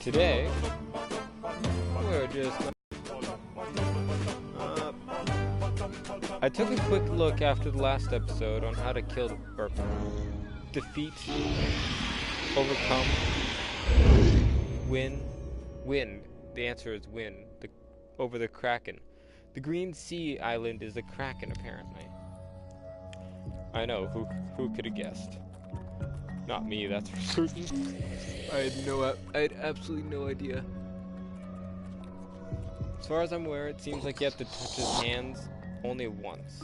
Today, we're just I took a quick look after the last episode on how to kill or defeat, overcome, win. The answer is win over the Kraken. The Green Sea Island is the Kraken, apparently. I know, who could have guessed? Not me, that's for certain. I had absolutely no idea. As far as I'm aware, it seems like you have to touch his hands only once.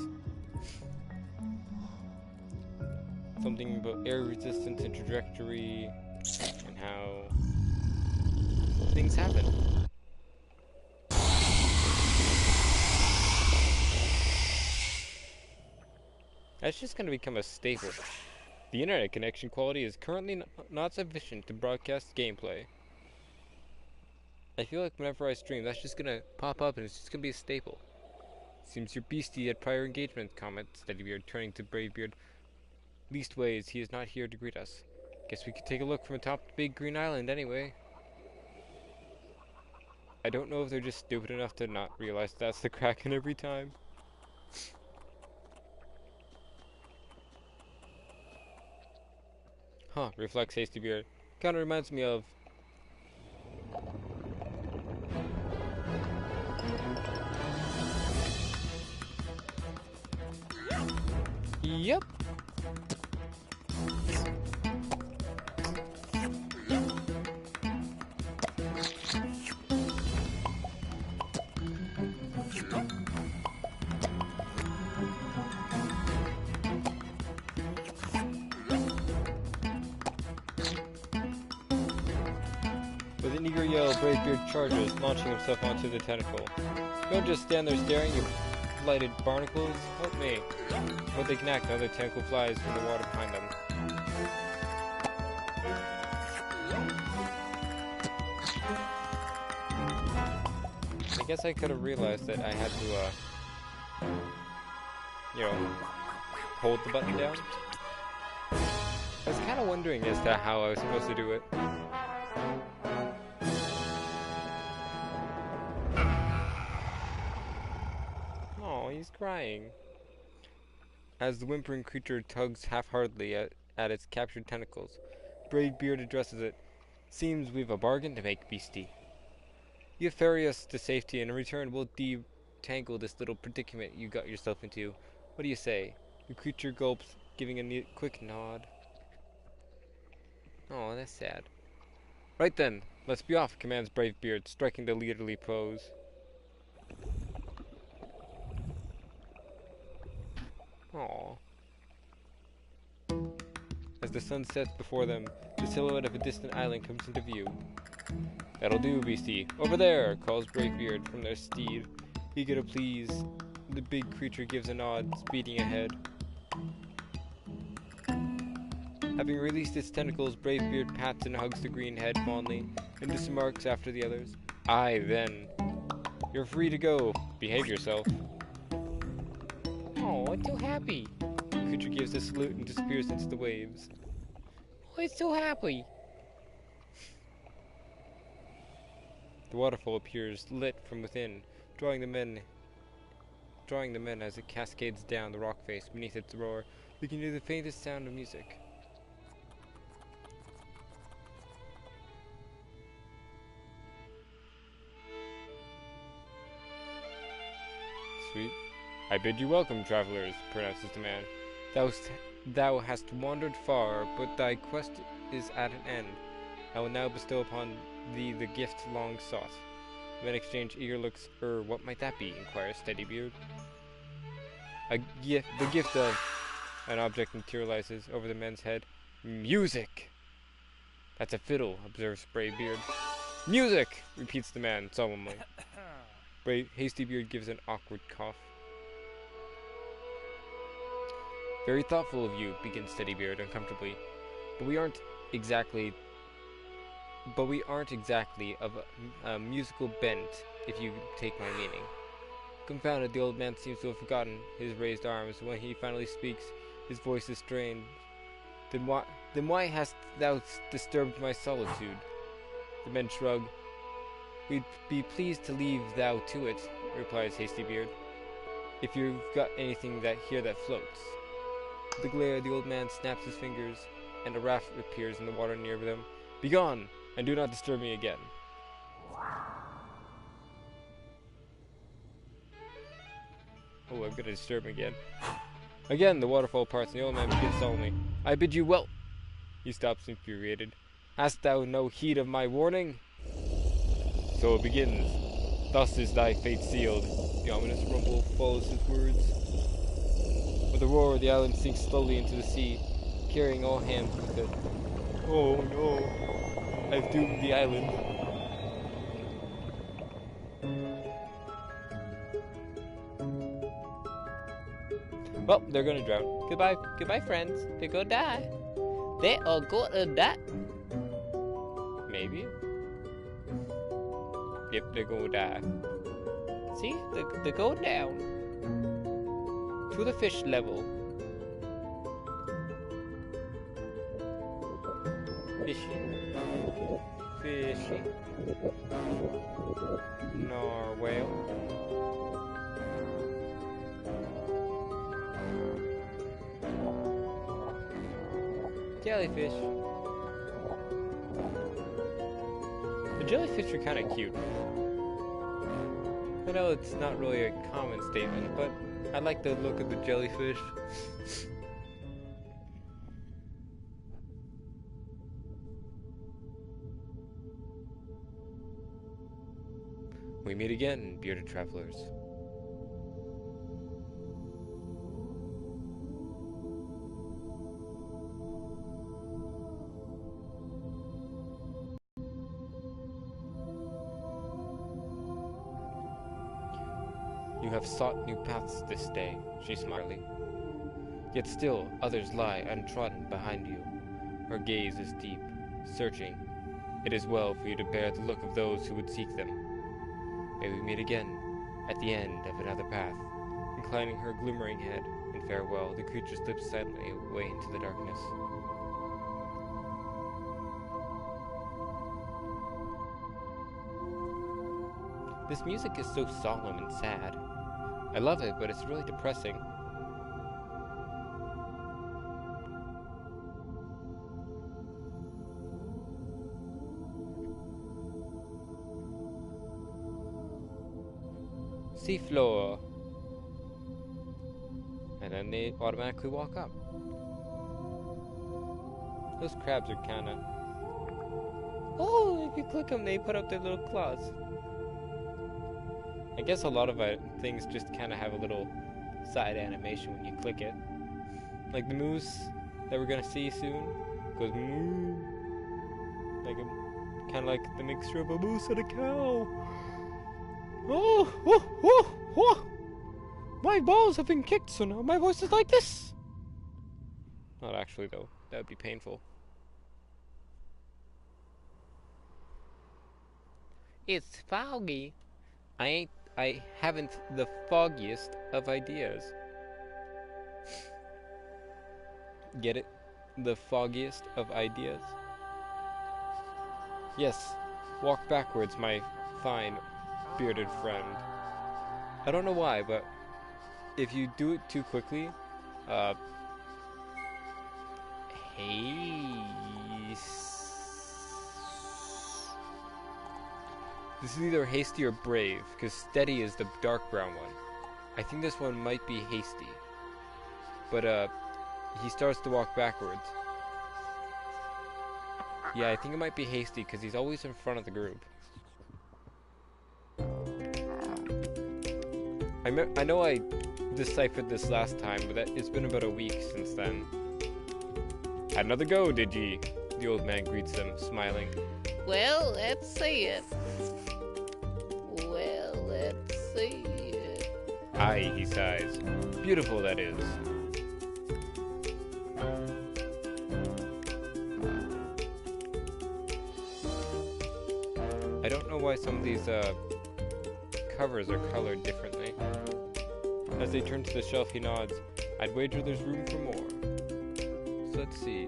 Something about air resistance and trajectory, and how things happen. That's just going to become a staple. The internet connection quality is currently not sufficient to broadcast gameplay. I feel like whenever I stream, that's just going to pop up and it's just going to be a staple. Seems your beastie had prior engagement comments. Steadybeard turning to Bravebeard. Leastways, he is not here to greet us. Guess we could take a look from atop the big green island anyway. I don't know if they're just stupid enough to not realize that's the Kraken every time. Huh, reflects Hasty Beard. Kinda reminds me of... Yep. With an eager yell, Bravebeard charges, launching himself onto the tentacle. Don't just stand there staring, you blighted barnacles. Help me. Before they can act, another tentacle flies from the water behind them. I guess I could have realized that I had to, hold the button down. I was kind of wondering as to how I was supposed to do it. He's crying. As the whimpering creature tugs half-heartedly at its captured tentacles, Bravebeard addresses it. Seems we've a bargain to make, beastie. You ferry us to safety, and in return we'll detangle this little predicament you got yourself into. What do you say? The creature gulps, giving a quick nod. Oh, that's sad. Right then, let's be off, commands Bravebeard, striking the leaderly pose. Aww. As the sun sets before them, the silhouette of a distant island comes into view. That'll do, beastie. Over there, calls Bravebeard from their steed. Eager to please, the big creature gives a nod, speeding ahead. Having released its tentacles, Bravebeard pats and hugs the green head fondly, and disembarks after the others. Aye, then. You're free to go. Behave yourself. Oh, it's so happy. The creature gives a salute and disappears into the waves. Oh, it's so happy. The waterfall appears lit from within, drawing the men as it cascades down the rock face. Beneath its roar, we can hear the faintest sound of music. Sweet. I bid you welcome, travelers, pronounces the man. Thou hast wandered far, but thy quest is at an end. I will now bestow upon thee the gift long sought. The men exchange eager looks. What might that be? Inquires Steadybeard. The gift of... An object materializes over the men's head. Music! That's a fiddle, observes Bravebeard. Music! Repeats the man, solemnly. Hastybeard gives an awkward cough. Very thoughtful of you, begins Steadybeard uncomfortably. But we aren't exactly of a musical bent, if you take my meaning. Confounded, the old man seems to have forgotten his raised arms. When he finally speaks, his voice is strained. Then why hast thou disturbed my solitude? The men shrug. We'd be pleased to leave thou to it, replies Hastybeard, if you've got anything that floats. With the glare, the old man snaps his fingers, and a raft appears in the water near them. Begone, and do not disturb me again. Oh, I'm gonna disturb him again. Again, the waterfall parts, and the old man begins solemnly. I bid you well. He stops infuriated. Hast thou no heed of my warning? So it begins. Thus is thy fate sealed. The ominous rumble follows his words. With a roar, the island sinks slowly into the sea, carrying all hands with it. Oh no, I've doomed the island. Well, they're gonna drown. Goodbye, friends. They're gonna die. They are gonna die. Maybe. Yep, they're gonna die. See, they go down to the fish level. Fishy. Narwhale. Jellyfish. The jellyfish are kind of cute. I know it's not really a common statement, but I like the look of the jellyfish. We meet again, bearded travelers. You have sought new paths this day, she smiled. Yet still others lie untrodden behind you. Her gaze is deep, searching. It is well for you to bear the look of those who would seek them. May we meet again, at the end of another path. Inclining her glimmering head in farewell, the creature slips silently away into the darkness. This music is so solemn and sad. I love it, but it's really depressing. Seafloor. And then they automatically walk up. Those crabs are kinda... Oh, if you click them, they put up their little claws. I guess a lot of things just kinda have a little side animation when you click it. Like the moose that we're gonna see soon goes moo. Like kinda like the mixture of a moose and a cow. Oh, oh, oh, oh! My balls have been kicked, so now my voice is like this! Not actually, though. That would be painful. It's foggy. I haven't the foggiest of ideas. Get it? The foggiest of ideas? Yes. Walk backwards, my fine bearded friend. I don't know why, but if you do it too quickly, this is either hasty or brave, because steady is the dark brown one. I think this one might be hasty. But, he starts to walk backwards. Yeah, I think it might be hasty, because he's always in front of the group. I know I deciphered this last time, but it's been about a week since then. Had another go, did ye? The old man greets them, smiling. Well, let's see it. Well, let's see it. Aye, he sighs. Beautiful, that is. I don't know why some of these, covers are colored differently. As they turn to the shelf, he nods. I'd wager there's room for more. So let's see,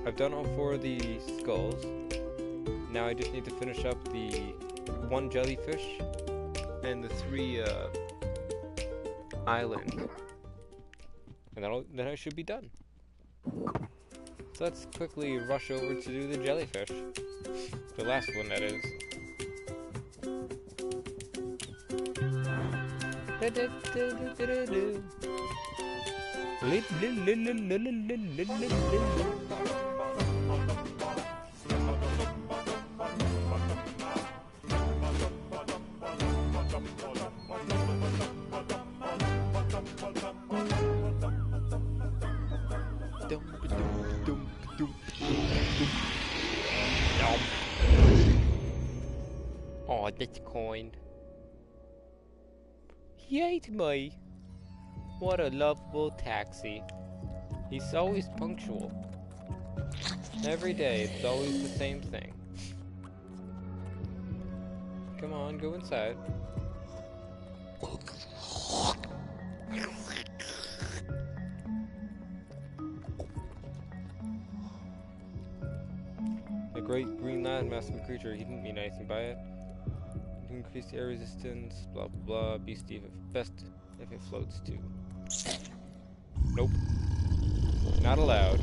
I've done all 4 of the skulls. Now I just need to finish up the 1 jellyfish and the 3 islands. And then I should be done. So let's quickly rush over to do the jellyfish. The last one, that is. Oh, that's kind. He ate me. What a lovable taxi. He's always punctual. Every day, it's always the same thing. Come on, go inside. A great green land-masking creature. He didn't mean anything by it. Increase air resistance, blah blah blah. Beastie, best if it floats too. Nope. Not allowed.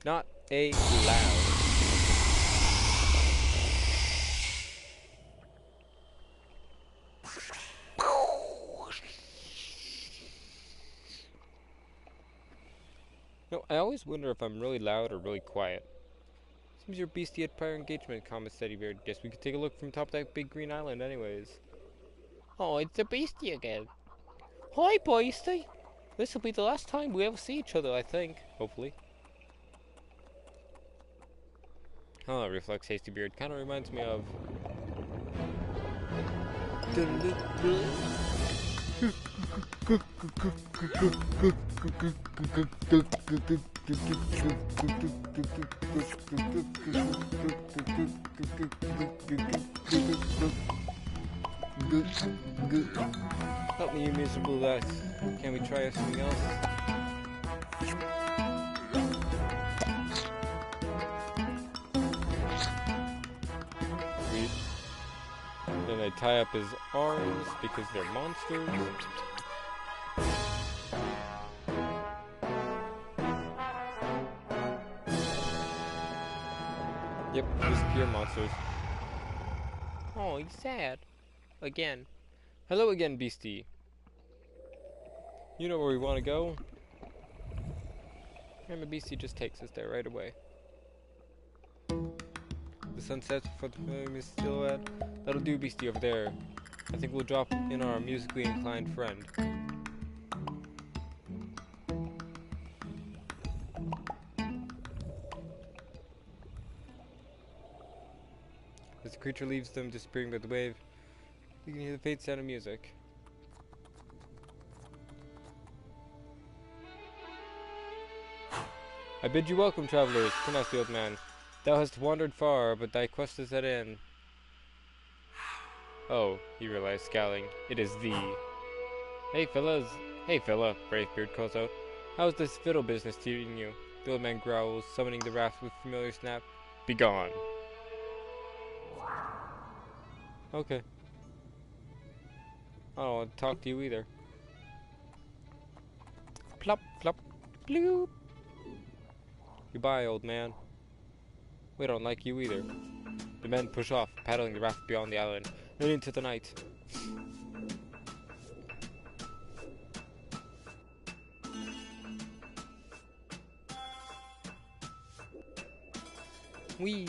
Not allowed. No, I always wonder if I'm really loud or really quiet. Seems your beastie had prior engagement, comments Steady Beard. Guess we could take a look from top of that big green island anyways. Oh, it's the beastie again. Hi, beastie. This will be the last time we ever see each other, I think. Hopefully. Oh, Reflex Hasty Beard. Kinda reminds me of... Help me, you miserable lass. Can we try something else? Sweet. Then I tie up his arms because they're monsters. Yep, just pure monsters. Oh, he's sad. Again. Hello again, beastie. You know where we want to go? And the beastie just takes us there right away. The sun sets before the familiar silhouette. That'll do, beastie, over there. I think we'll drop in our musically inclined friend. As the creature leaves them, disappearing by the wave, you can hear the faint sound of music. I bid you welcome, travelers, pronounced the old man. Thou hast wandered far, but thy quest is at end. Oh, he realized, scowling. It is thee. Hey, fellas. Hey, fella, Bravebeard calls out. How's this fiddle business treating you? The old man growls, summoning the raft with familiar snap. Begone. Okay. I don't want to talk to you either. Plop, flop, bloop. Goodbye, old man. We don't like you either. The men push off, paddling the raft beyond the island and into the night. Whee!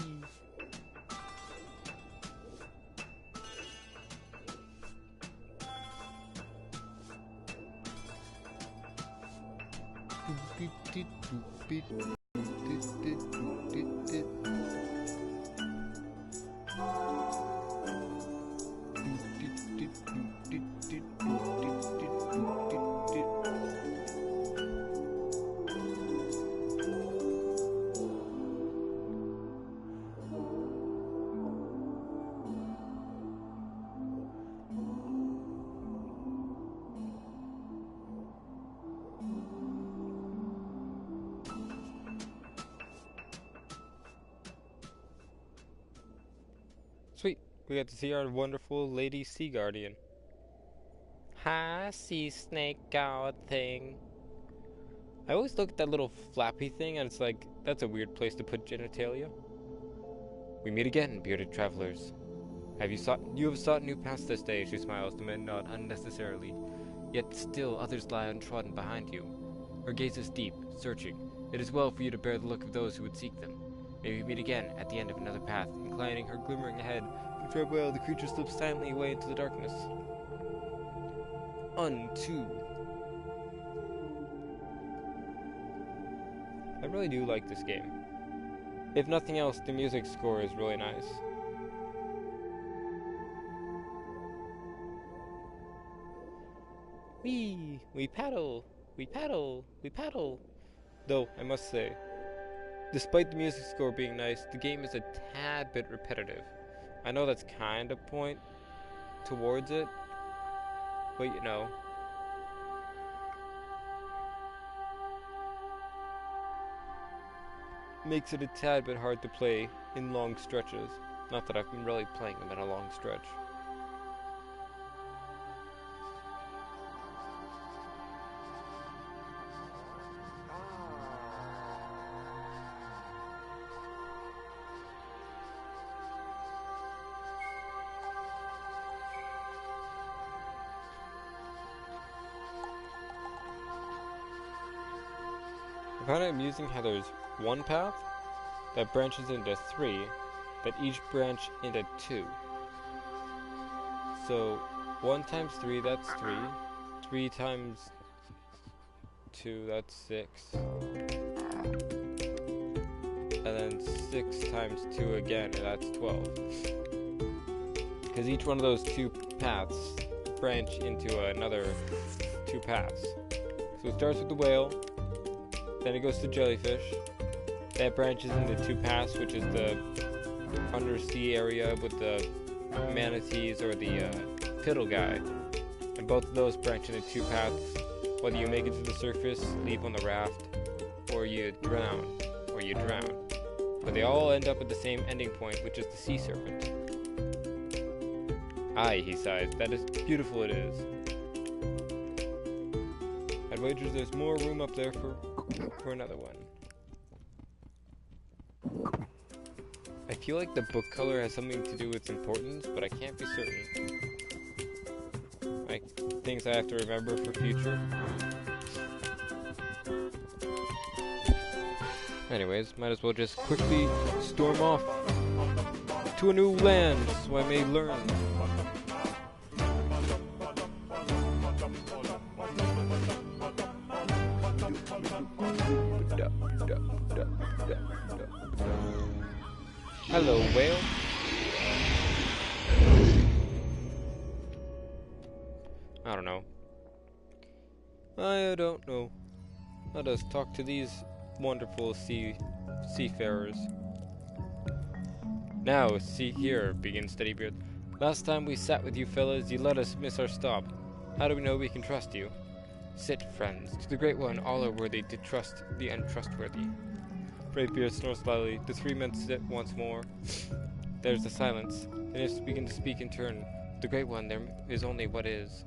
we got to see our wonderful lady sea guardian. Hi, sea snake god thing. I always look at that little flappy thing and it's like, that's a weird place to put genitalia. We meet again, bearded travelers. You have sought new paths this day, she smiles. The men nod unnecessarily. Yet still others lie untrodden behind you. Her gaze is deep, searching. It is well for you to bear the look of those who would seek them. May we meet again at the end of another path. Inclining her glimmering head in farewell, the creature slips silently away into the darkness. Unto. I really do like this game. If nothing else, the music score is really nice. We paddle, we paddle, we paddle. Though, I must say, despite the music score being nice, the game is a tad bit repetitive. I know that's kind of point towards it, but you know. Makes it a tad bit hard to play in long stretches. Not that I've been really playing them in a long stretch. I find it amusing how there's one path that branches into 3, but each branch into 2. So 1 times 3, that's 3. 3 times 2, that's 6. And then 6 times 2 again, and that's 12. Because each one of those 2 paths branch into another 2 paths. So it starts with the whale, then it goes to jellyfish. That branches into 2 paths, which is the undersea area with the manatees or the piddle guy. And both of those branch into 2 paths, whether you make it to the surface, leave on the raft, or you drown. But they all end up at the same ending point, which is the sea serpent. Aye, he sighs, that is beautiful it is. I'd wager there's more room up there for another one. I feel like the book color has something to do with its importance, but I can't be certain. Like, things I have to remember for future. Anyways, might as well just quickly storm off to a new land so I may learn. Hello, whale. I don't know. I don't know. Let us talk to these wonderful seafarers. Now, see here, begins Steadybeard. Last time we sat with you fellas, you let us miss our stop. How do we know we can trust you? Sit, friends. To the Great One, all are worthy to trust the untrustworthy. Bravebeard snores loudly. The 3 men sit once more. There's a silence. The nymphs begin to speak in turn. The Great One, there is only what is.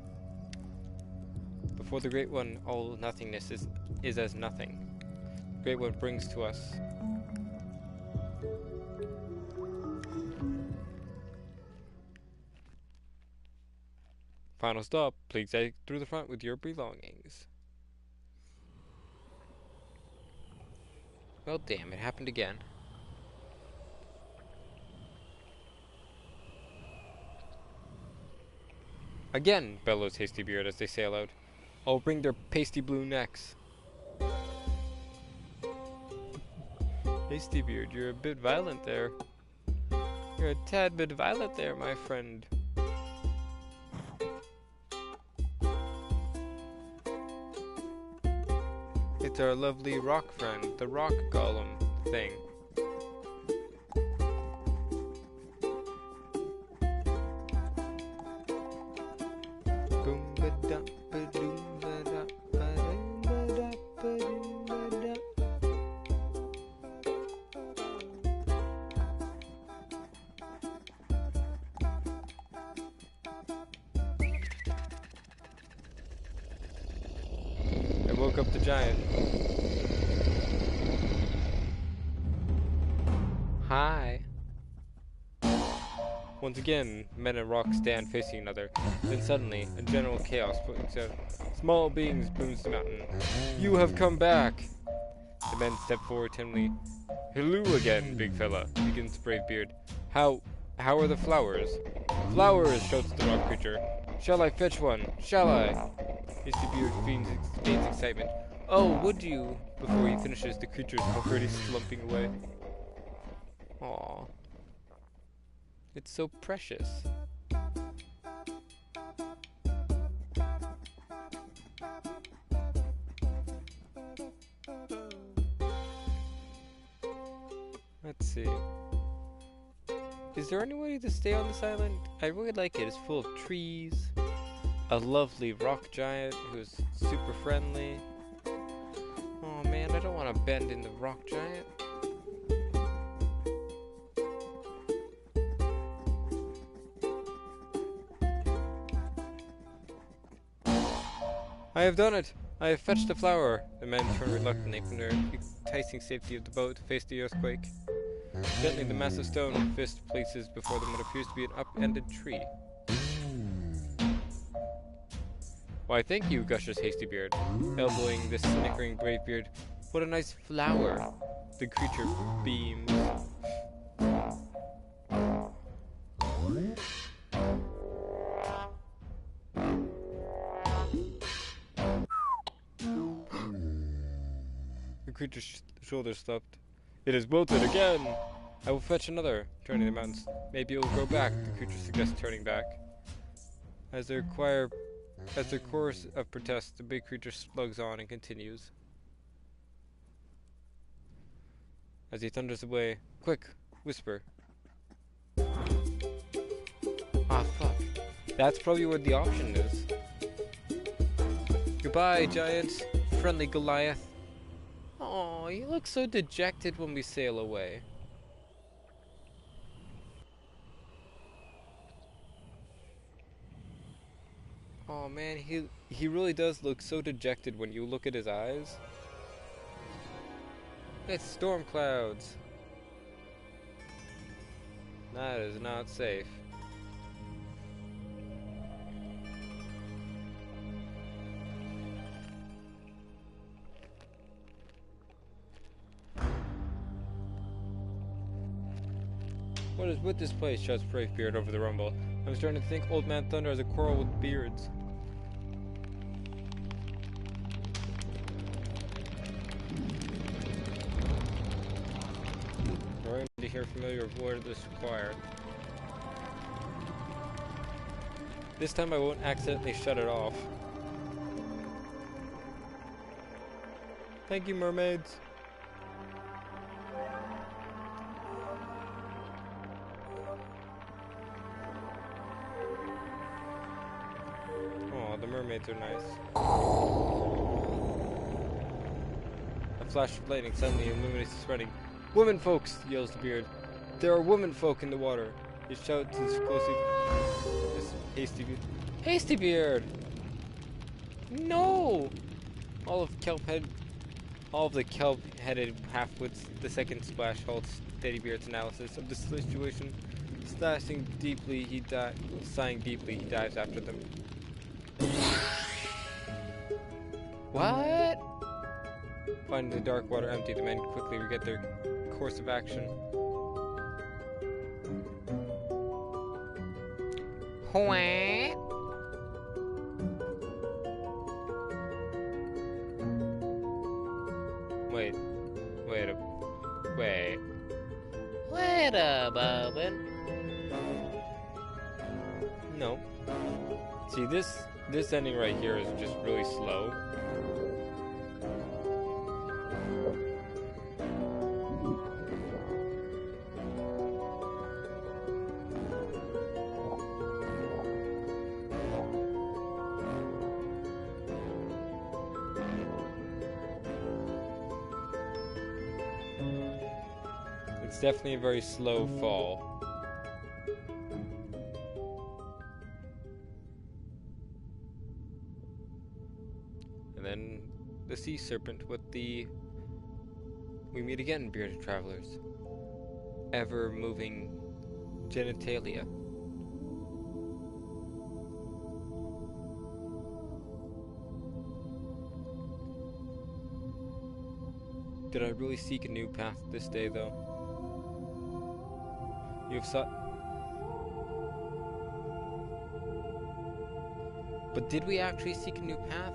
Before the Great One, all nothingness is as nothing. The Great One brings to us. Final stop. Please exit through the front with your belongings. Well, damn, it happened again. Again, bellows Hastybeard as they sail out. I'll bring their pasty blue necks. Hastybeard, you're a bit violent there. You're a tad bit violent there, my friend. It's our lovely rock friend, the rock golem thing. woke up the giant. Hi. Once again, men and rock stand facing another. Then suddenly, a general chaos breaks out. Small beings booms the mountain. You have come back! The men step forward timidly. Hello again, big fella, begins Bravebeard. How are the flowers? Flowers, shouts the rock creature. Shall I fetch one? Shall I? Beard feigns excitement. Oh, would you? Before he finishes, the creature is already slumping away. Aww. It's so precious. Let's see. Is there any way to stay on this island? I really like it. It's full of trees. A lovely rock giant who's super friendly. Oh man, I don't want to bend in the rock giant. I have done it! I have fetched the flower! The men turn reluctantly from their enticing safety of the boat to face the earthquake. Gently, the massive stone fist places before them what appears to be an upended tree. Why, thank you, gushes Hastybeard, elbowing this snickering Bravebeard. What a nice flower! The creature beams. The creature's shoulders slumped. It is wilted again! I will fetch another. Turning the mountains. Maybe it will grow back, the creature suggests, turning back. As their chorus of protest, the big creature slugs on and continues. As he thunders away, quick, whisper. Ah, fuck. That's probably what the option is. Goodbye, giant. Friendly Goliath. Oh, you look so dejected when we sail away. Oh man, he really does look so dejected when you look at his eyes. It's storm clouds. That is not safe. What is with this place? Shouts Bravebeard over the rumble. I'm starting to think Old Man Thunder has a quarrel with beards. We're going to hear familiar word this required. This time I won't accidentally shut it off. Thank you, mermaids. The mermaids are nice. A flash of lightning suddenly illuminates the surrounding. Women folks! Yells the beard. There are women folk in the water. He shouts his closely. This Hastybeard! No! All of the kelp-headed half-wits. The second splash halts Steadybeard's analysis of the situation. Sighing deeply, he dives after them. What? Finding the dark water empty, the men quickly reget their course of action. Wait. Wait a moment. No. See, this ending right here is just really slow. It's definitely a very slow fall. And then the sea serpent with the... We meet again, bearded travelers. Ever-moving genitalia. Did I really seek a new path this day, though? You've sought... But did we actually seek a new path?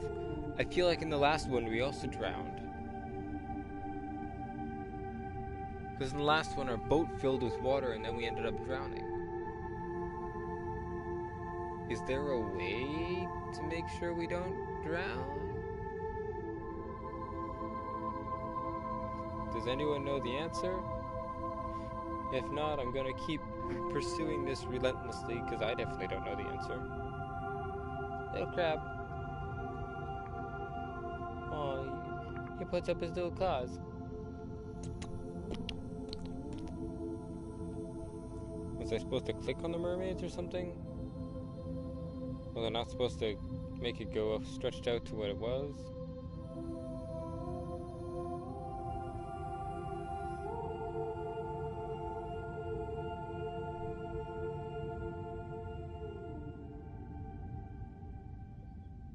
I feel like in the last one we also drowned. Because in the last one our boat filled with water and then we ended up drowning. Is there a way to make sure we don't drown? Does anyone know the answer? If not, I'm gonna keep pursuing this relentlessly because I definitely don't know the answer. Little crab. Oh, he puts up his little claws. Was I supposed to click on the mermaids or something? Was I not supposed to make it go stretched out to what it was?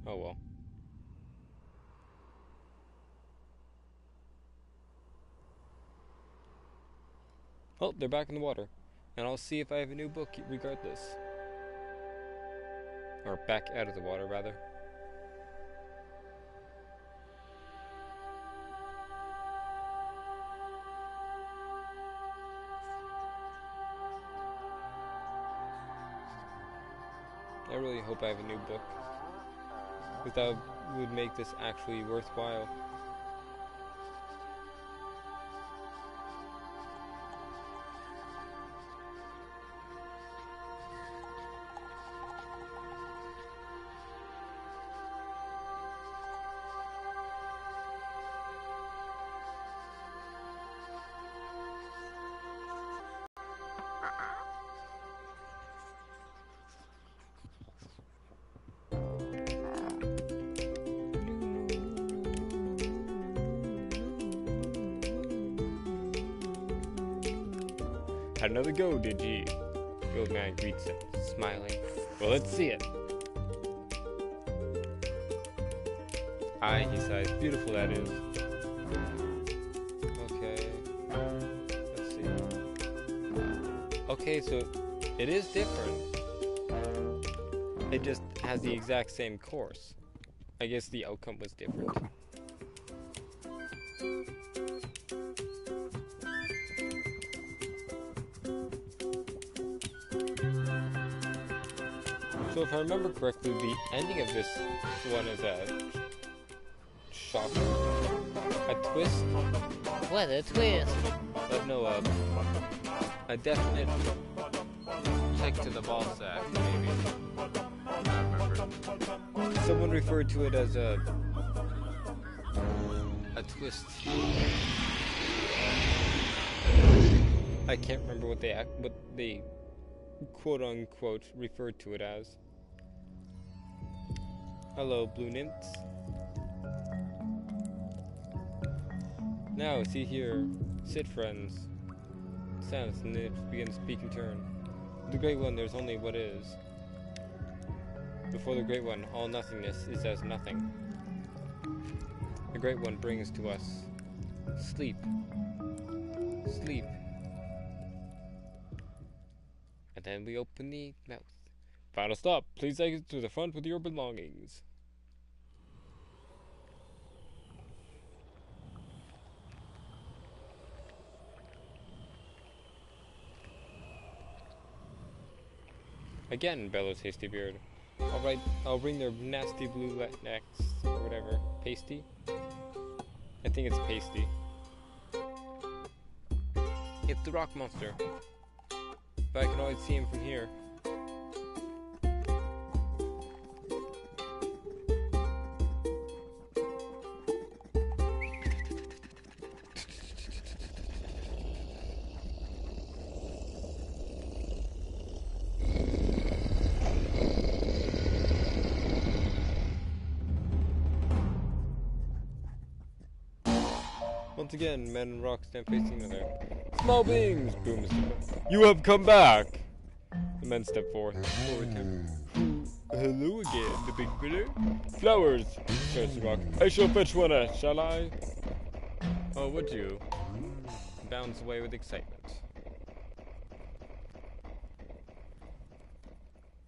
Oh well. Oh, they're back in the water. And I'll see if I have a new book regardless. Or back out of the water, rather. I really hope I have a new book. Because that would make this actually worthwhile. Had another go, did ye? The old man greets him, smiling. Well, let's see it. Aye, he sighs. Beautiful that is. Okay. Let's see. Okay, so it is different. It just has the exact same course. I guess the outcome was different. So if I remember correctly, the ending of this one is a shocker, a twist. What a twist! But no, a definite kick to the ball sack, maybe. I don't remember. Someone referred to it as a twist. I can't remember what they quote unquote referred to it as. Hello, blue nymphs. Now, see here. Sit, friends. Silence, and nymphs begin to speak in turn. The Great One, there's only what is. Before the Great One, all nothingness is as nothing. The Great One brings to us sleep. Sleep. And then we open the mouth. Final stop. Please exit to the front with your belongings. Again, bellows Hastybeard. Alright, I'll bring their nasty blue necks, or whatever. Pasty? I think it's pasty. It's the rock monster. But I can always see him from here. Once again, men and rocks stand facing each other. Small beings, booms. You have come back. The men step forward to him. Hello again, the big brother. Flowers, says the rock. I shall fetch one, shall I? Oh, would you? Bounds away with excitement.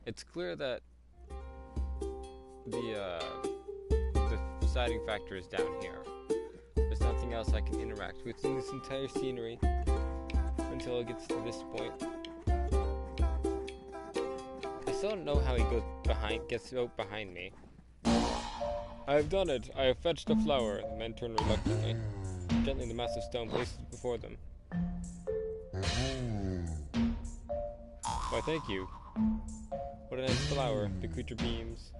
It's clear that the deciding factor is down here. There's nothing else I can interact with in this entire scenery until it gets to this point. I still don't know how he gets out behind me. I have done it. I have fetched a flower. The men turn reluctantly. Gently, the massive stone places before them. Why, thank you. What a nice flower. The creature beams.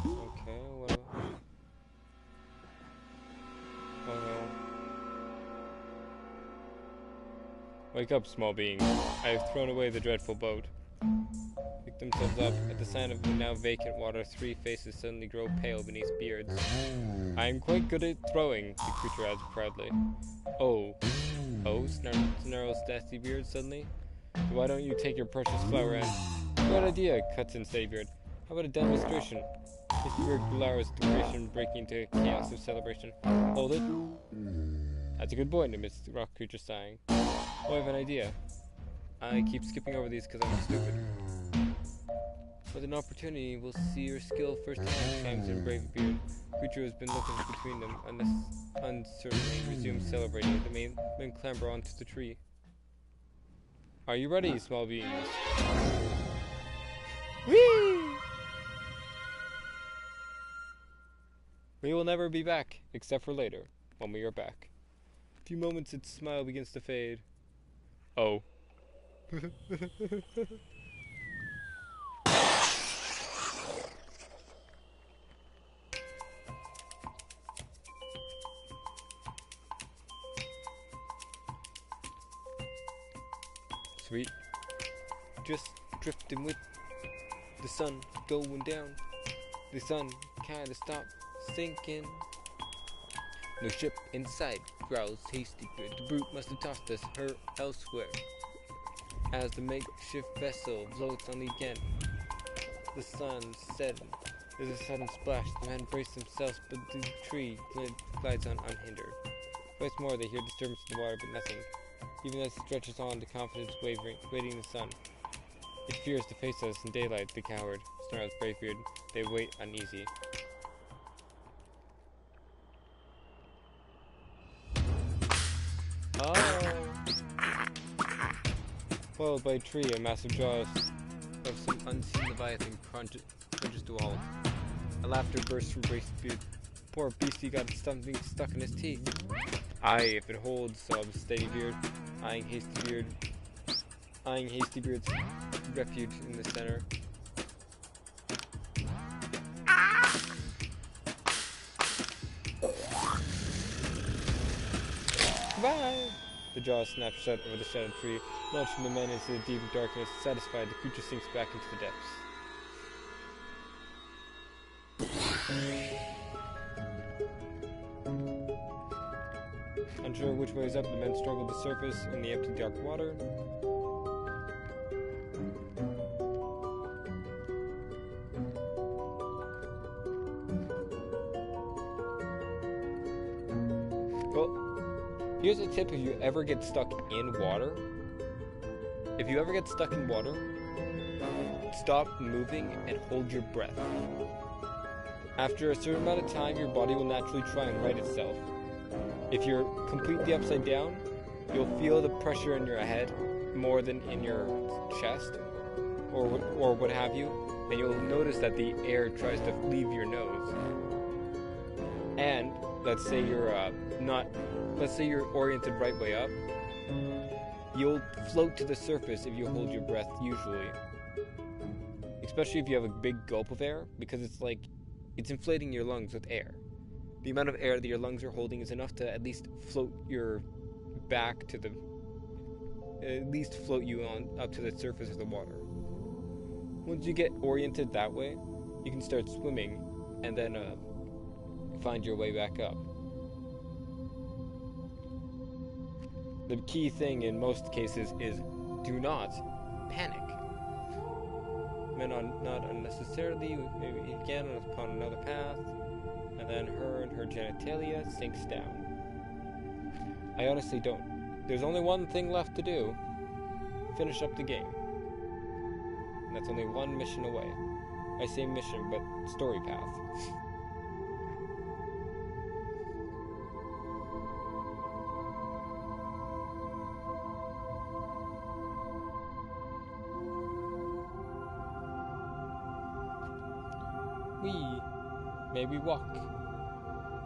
Okay, well. Oh no. Wake up, small being. I have thrown away the dreadful boat. Pick themselves up. At the sign of the now vacant water, three faces suddenly grow pale beneath beards. I am quite good at throwing, the creature adds proudly. Oh, snarls Dusty Beard suddenly. Why don't you take your precious flower and... Good idea, cuts in Steady Beard. How about a demonstration? Mr. Beard glowers at the creation, breaking into chaos of celebration. Hold it. That's a good point, amidst the rock creature sighing. Oh, I have an idea. I keep skipping over these because I'm stupid. With an opportunity, we'll see your skill firsthand, chimes in Brave Beard. Creature has been looking between them, uncertainly resumes celebrating. The men clamber onto the tree. Are you ready, small beings? Whee! We will never be back, except for later, when we are back. A few moments, its smile begins to fade. Oh. Sweet. Just drifting with the sun going down. The sun kinda stopped sinking. No ship in sight, growls Hasty Beard. The brute must have tossed us her elsewhere. As the makeshift vessel floats on the again, the sun setting. There's a sudden splash. The men brace themselves, but the tree glides on unhindered. Twice more they hear disturbance in the water, but nothing. Even as it stretches on, the confidence wavering, waiting the sun. It fears to face us in daylight, the coward, snarls Bravebeard. They wait uneasy. Oh! Followed by a tree, a massive jaw of some unseen leviathan crunches to a halt. A laughter bursts from Bracebeard. Poor beastie got something stuck in his teeth. Aye, if it holds, sobs Steady Beard, eyeing Hasty Beard's refuge in the center. Bye! The jaw snaps shut over the shattered tree, launching the men into the deep darkness. Satisfied, the creature sinks back into the depths. Unsure which way is up, the men struggle to surface in the empty dark water. Well, here's a tip if you ever get stuck in water. If you ever get stuck in water, stop moving and hold your breath. After a certain amount of time, your body will naturally try and right itself. If you're completely upside down, you'll feel the pressure in your head more than in your chest or what have you, and you'll notice that the air tries to leave your nose. And let's say you're oriented right way up, you'll float to the surface if you hold your breath usually. Especially if you have a big gulp of air, because it's inflating your lungs with air. The amount of air that your lungs are holding is enough to at least float your back to float you on up to the surface of the water. Once you get oriented that way, you can start swimming and then find your way back up. The key thing in most cases is do not panic. Men are not unnecessarily, maybe again upon another path, and then her and her genitalia sinks down. I honestly don't. There's only one thing left to do. Finish up the game. And that's only one mission away. I say mission, but story path. May we walk.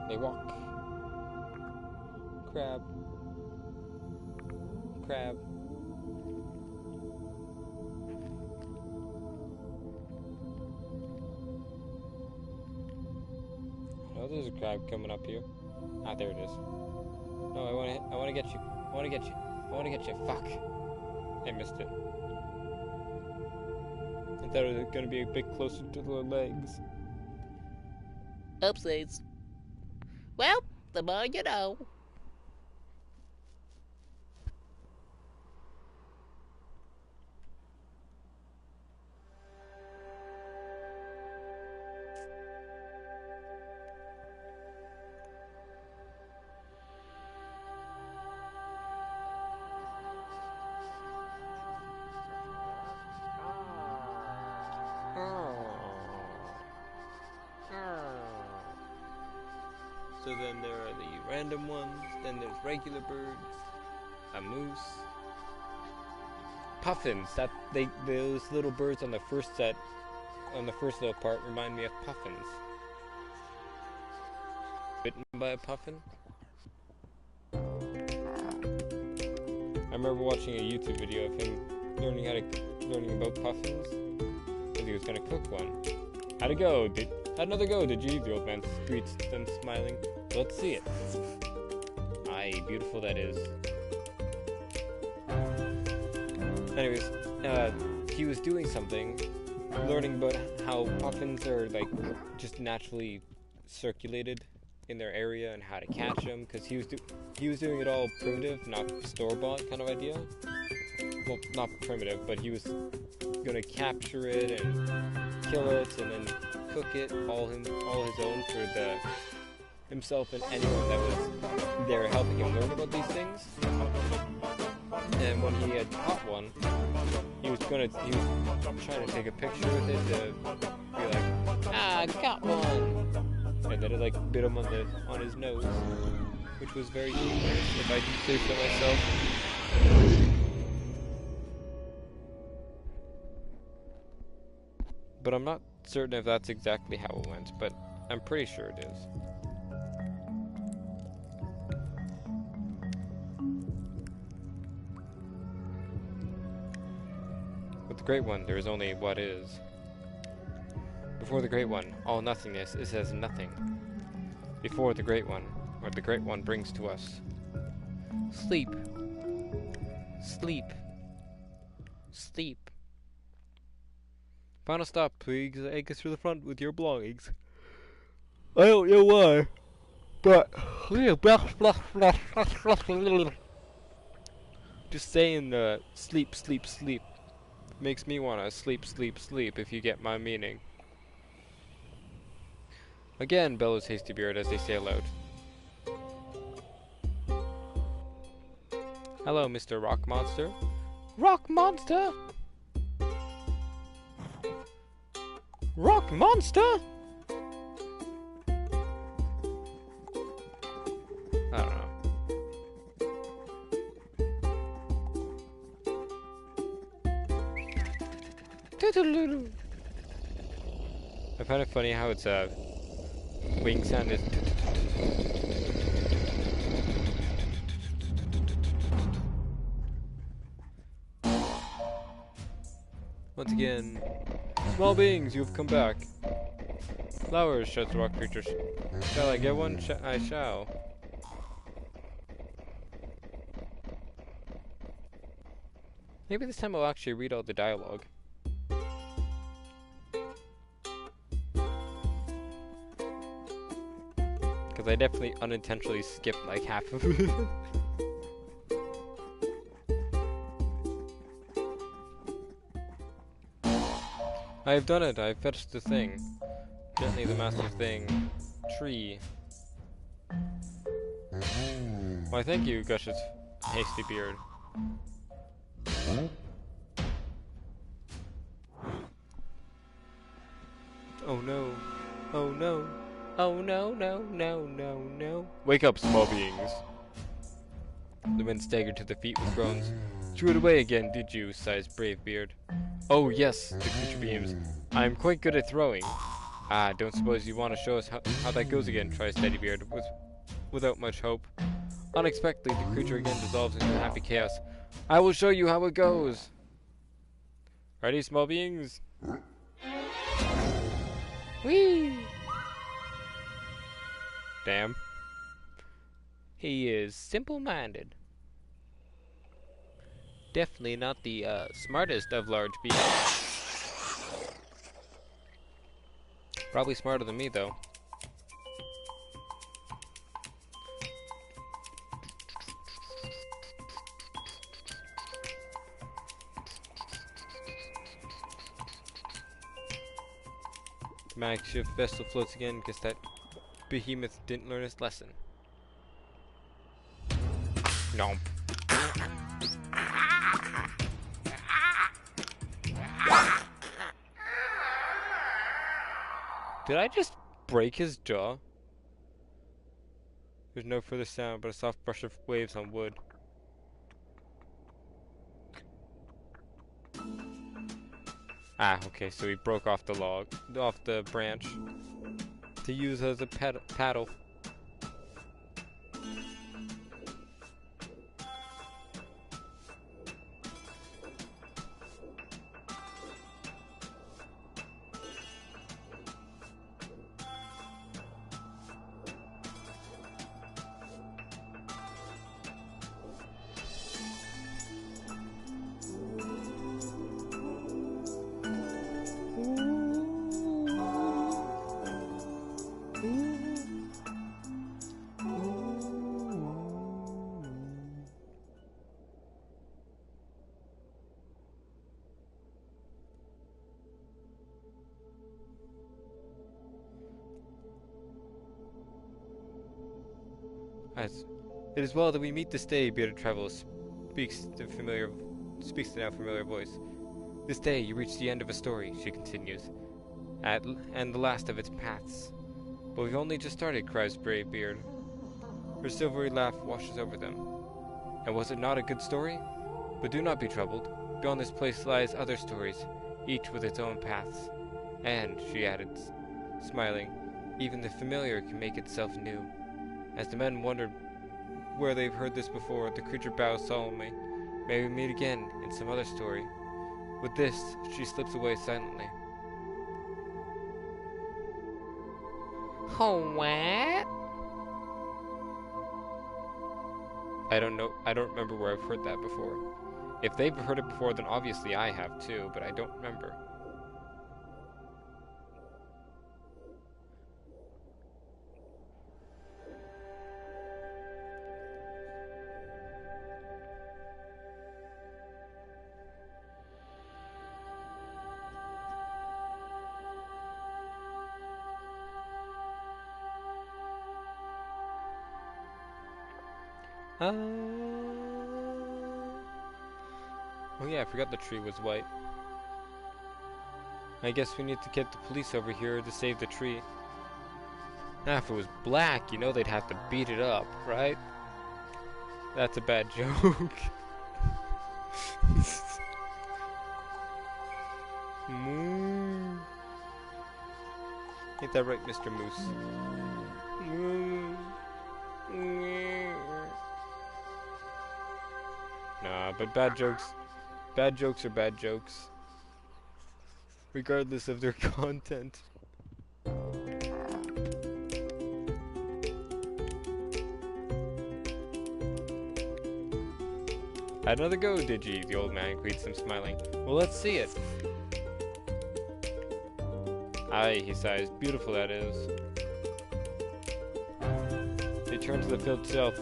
May walk. Crab. Crab. Oh, there's a crab coming up here. Ah, there it is. No, I wanna get you. I wanna get you. I wanna get you. Fuck. I missed it. I thought it was gonna be a bit closer to the legs. Upsides. Well, the more you know. So then there are the random ones, then there's regular birds, a moose, puffins. Those little birds on the first set, on the first little part, remind me of puffins. Bitten by a puffin? I remember watching a YouTube video of him learning about puffins, because he was gonna cook one. How'd it go? How'd another go, did you? The old man greets them, smiling. Let's see it. Aye, beautiful that is. Anyways, he was doing something, learning about how puffins are, like, just naturally circulated in their area and how to catch them, because he was doing it all primitive, not store-bought kind of idea. Well, not primitive, but he was gonna capture it and kill it and then cook it all his own for himself and anyone that was there helping him learn about these things. And when he had caught one, he was trying to take a picture with it to be like, I got one. And then it like bit him on his nose, which was very humorous, if I do say so myself. But I'm not certain if that's exactly how it went, but I'm pretty sure it is. With the Great One, there is only what is. Before the Great One, all nothingness is as nothing. Before the Great One, what the Great One brings to us. Sleep. Sleep. Sleep. Final stop, please. Take us through the front with your belongings. I don't know why, but just saying sleep, sleep, sleep makes me wanna sleep, sleep, sleep, if you get my meaning. Again, bellows Hasty Beard as they sail out. Hello, Mr. Rock Monster. Rock Monster! Rock Monster! I don't know. I find it funny how its wing sound is. Once again, small beings, you have come back. Flowers, shouts the rock creature. Shall I get one? I shall. Maybe this time I'll actually read all the dialogue. Because I definitely unintentionally skipped like half of it. I have done it. I have fetched the thing. Gently the master thing. Tree. Why thank you, gushes Hasty Beard. Oh no. Oh no. Oh no, no, no, no, no. Wake up, small beings. The men staggered to their feet with groans. Threw it away again, did you? Sighs Brave Beard. Oh yes, the creature beams. I am quite good at throwing. Ah, don't suppose you want to show us how that goes again, tries Teddy Beard, without much hope. Unexpectedly, the creature again dissolves into happy chaos. I will show you how it goes. Ready, small beings? Whee! Damn. He is simple-minded. Definitely not the smartest of large beings. Probably smarter than me, though. The makeshift vessel floats again. Guess that behemoth didn't learn his lesson. No. Did I just break his jaw? There's no further sound but a soft brush of waves on wood. Ah, okay, so he broke off the log, off the branch, to use as a paddle. It is well that we meet this day, bearded traveler speaks the now familiar voice. This day you reach the end of a story, she continues, and the last of its paths. But we've only just started, cries Brave Beard. Her silvery laugh washes over them. And was it not a good story? But do not be troubled. Beyond this place lies other stories, each with its own paths. And, she added, smiling, even the familiar can make itself new. As the men wondered where they've heard this before, the creature bows solemnly. May we meet again in some other story. With this, she slips away silently. Oh, what? I don't know. I don't remember where I've heard that before. If they've heard it before, then obviously I have too, but I don't remember. Oh yeah, I forgot the tree was white. I guess we need to get the police over here to save the tree. Now, if it was black, you know they'd have to beat it up, right? That's a bad joke. Moo. Ain't that right, Mr. Moose? Moo. Nah, but bad jokes are bad jokes, regardless of their content. Had another go, did ye? The old man greets them, smiling. Well, let's see it. Aye, he sighs. Beautiful that is. Return to the field south.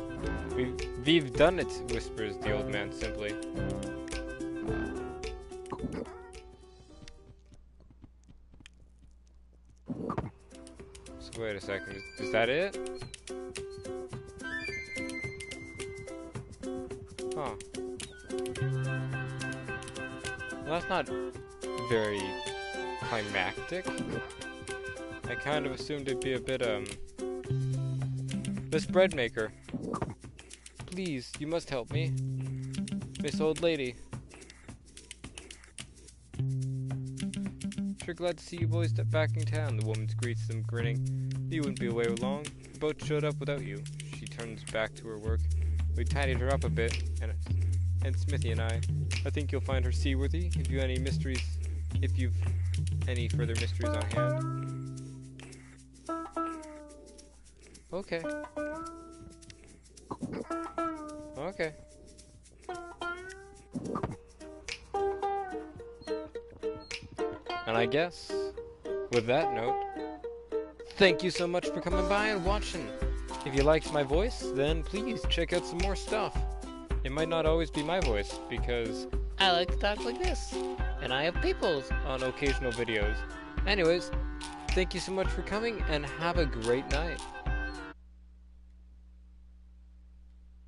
We've done it, whispers the old man simply. So wait a second, is that it? Huh. Well, that's not very climactic. I kind of assumed it'd be a bit, Miss Bread Maker. Please, you must help me. Miss Old Lady. Sure glad to see you boys back in town, the woman greets them, grinning. You wouldn't be away long. The boat showed up without you. She turns back to her work. We tidied her up a bit, and Smithy and I think you'll find her seaworthy if you've any further mysteries on hand. Okay. Okay. And I guess, with that note, thank you so much for coming by and watching. If you liked my voice, then please check out some more stuff. It might not always be my voice, because I like to talk like this, and I have peoples. on occasional videos. Anyways, thank you so much for coming, and have a great night.